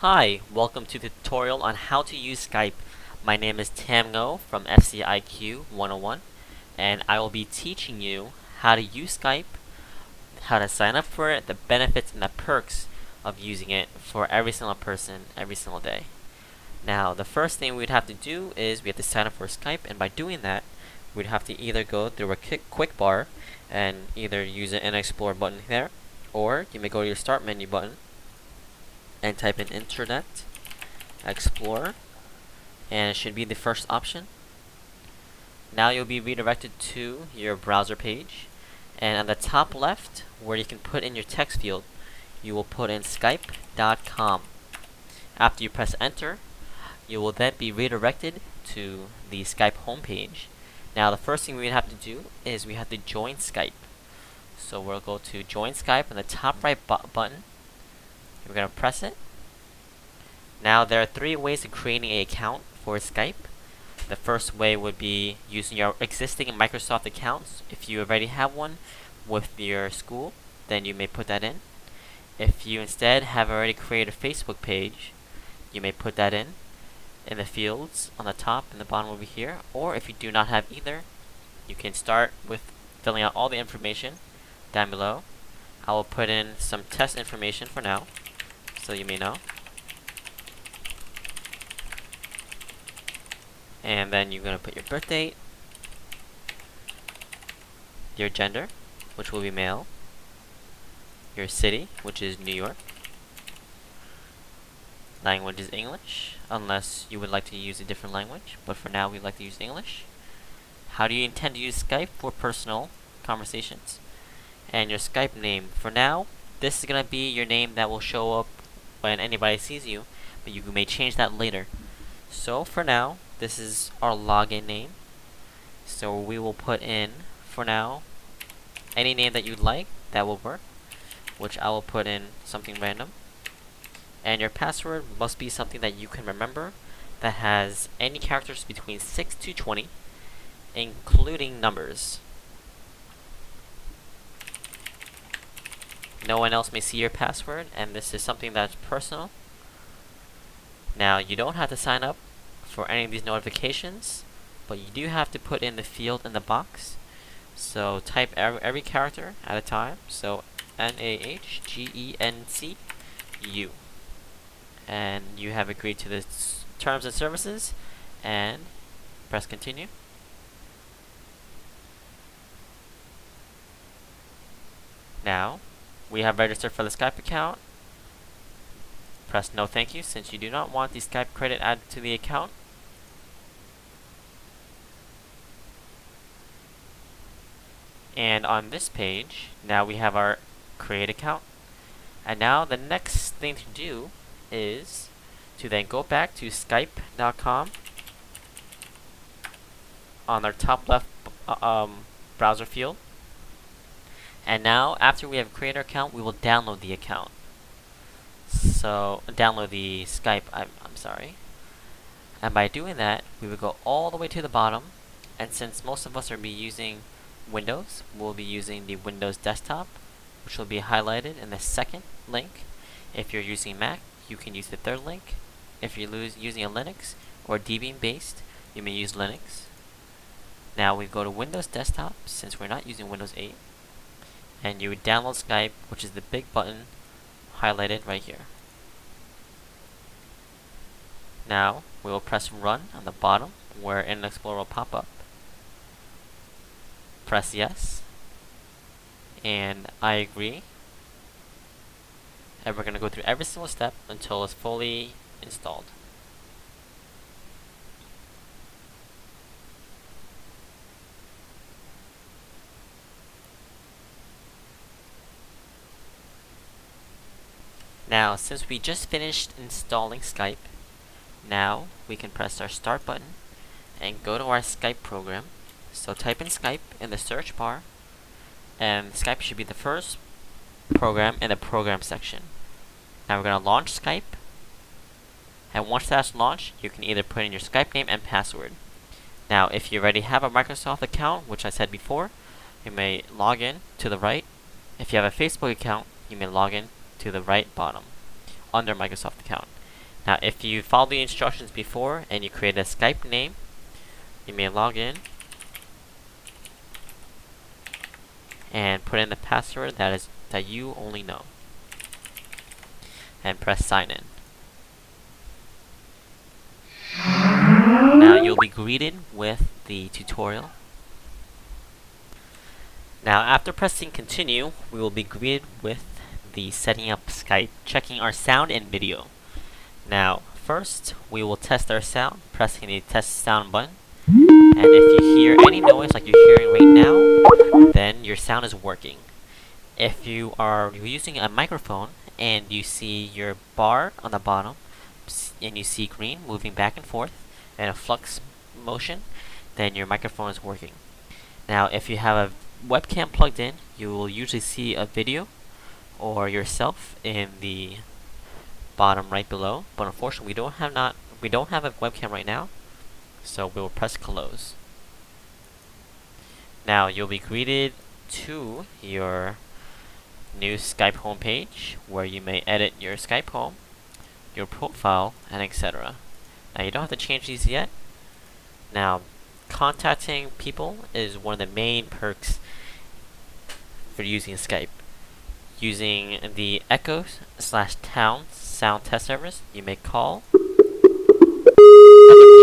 Hi, welcome to the tutorial on how to use Skype. My name is Tam Ngo from FCIQ 101, and I will be teaching you how to use Skype, how to sign up for it, the benefits and the perks of using it for every single person, every single day. Now, the first thing we'd have to do is we have to sign up for Skype, and by doing that, we'd have to either go through a quick bar and either use an Explore button there, or you may go to your Start menu button and type in Internet Explorer, and it should be the first option. Now you'll be redirected to your browser page, and on the top left where you can put in your text field, you will put in skype.com. After you press enter, you will then be redirected to the Skype homepage. Now the first thing we have to do is we have to join Skype. So we'll go to join Skype on the top right button. We're going to press it. Now there are three ways of creating an account for Skype. The first way would be using your existing Microsoft accounts. If you already have one with your school, then you may put that in. If you instead have already created a Facebook page, you may put that in the fields on the top and the bottom over here. Or if you do not have either, you can start with filling out all the information down below. I will put in some test information for now, so you may know. And then you're going to put your birth date, your gender, which will be male, your city, which is New York, language is English, unless you would like to use a different language, but for now we'd like to use English. How do you intend to use Skype? For personal conversations. And your Skype name. For now, this is going to be your name that will show up when anybody sees you, but you may change that later. So for now, this is our login name. So we will put in, for now, any name that you'd like, that will work, which I will put in something random. And your password must be something that you can remember, that has any characters between 6 to 20, including numbers. No one else may see your password, and this is something that's personal. Now, you don't have to sign up for any of these notifications, but you do have to put in the field in the box. So type every character at a time. So NAHGENCU. And you have agreed to the terms and services, and press continue. Now, we have registered for the Skype account. Press no thank you, since you do not want the Skype credit added to the account. And on this page, now we have our create account. And now the next thing to do is to then go back to skype.com on our top left browser field. And now, after we have created our account, we will download the account. So, download the Skype, I'm sorry. And by doing that, we will go all the way to the bottom. And since most of us are using Windows, we'll be using the Windows desktop, which will be highlighted in the second link. If you're using Mac, you can use the third link. If you're using a Linux or Debian based, you may use Linux. Now we go to Windows desktop, since we're not using Windows 8. And you would download Skype, which is the big button highlighted right here. Now, we will press run on the bottom where Internet Explorer will pop up. Press yes. And I agree. And we're going to go through every single step until it's fully installed. Now, since we just finished installing Skype, now we can press our start button and go to our Skype program. So type in Skype in the search bar, and Skype should be the first program in the program section. Now we're going to launch Skype, and once that's launched, you can either put in your Skype name and password. Now, if you already have a Microsoft account, which I said before, you may log in to the right. If you have a Facebook account, you may log in to the right bottom under Microsoft account. Now if you follow the instructions before and you create a Skype name, you may log in and put in the password that you only know and press sign in. Now you'll be greeted with the tutorial. Now after pressing continue, we will be greeted with the setting up Skype, checking our sound and video. Now first we will test our sound, pressing the test sound button. And if you hear any noise like you're hearing right now, then your sound is working. If you are using a microphone and you see your bar on the bottom and you see green moving back and forth in a flux motion, then your microphone is working. Now if you have a webcam plugged in, you will usually see a video or yourself in the bottom right below, but unfortunately we don't have a webcam right now, so we will press close. Now you'll be greeted to your new Skype homepage where you may edit your Skype home, your profile, and etc. Now you don't have to change these yet. Now contacting people is one of the main perks for using Skype. Using the Echo/Town sound test service, you may call other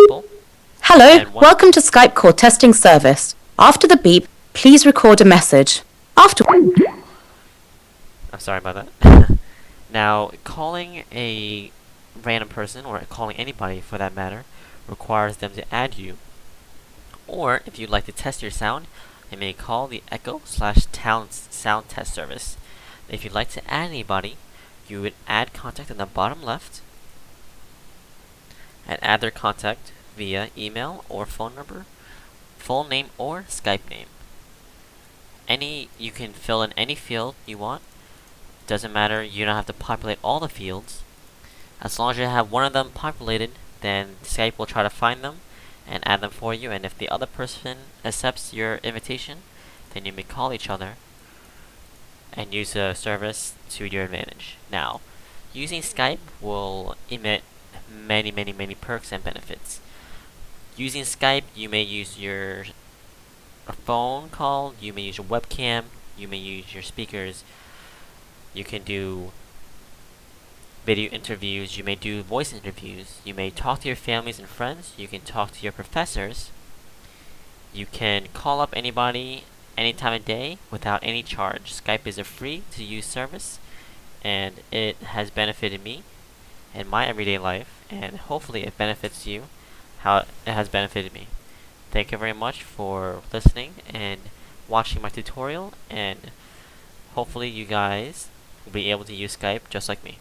people. Hello, welcome to Skype call testing service. After the beep, please record a message. After I'm sorry about that. Now, calling a random person, or calling anybody for that matter, requires them to add you. Or, if you'd like to test your sound, you may call the Echo/Town sound test service. If you'd like to add anybody, you would add contact in the bottom left, and add their contact via email or phone number, full name or Skype name. You can fill in any field you want. Doesn't matter, you don't have to populate all the fields. As long as you have one of them populated, then Skype will try to find them and add them for you, and if the other person accepts your invitation, then you may call each other and use the service to your advantage. Now, using Skype will emit many perks and benefits. Using Skype, you may use your phone call, you may use your webcam, you may use your speakers, you can do video interviews, you may do voice interviews, you may talk to your families and friends, you can talk to your professors, you can call up anybody any time of day without any charge. Skype is a free to use service, and it has benefited me in my everyday life, and hopefully it benefits you how it has benefited me. Thank you very much for listening and watching my tutorial, and hopefully you guys will be able to use Skype just like me.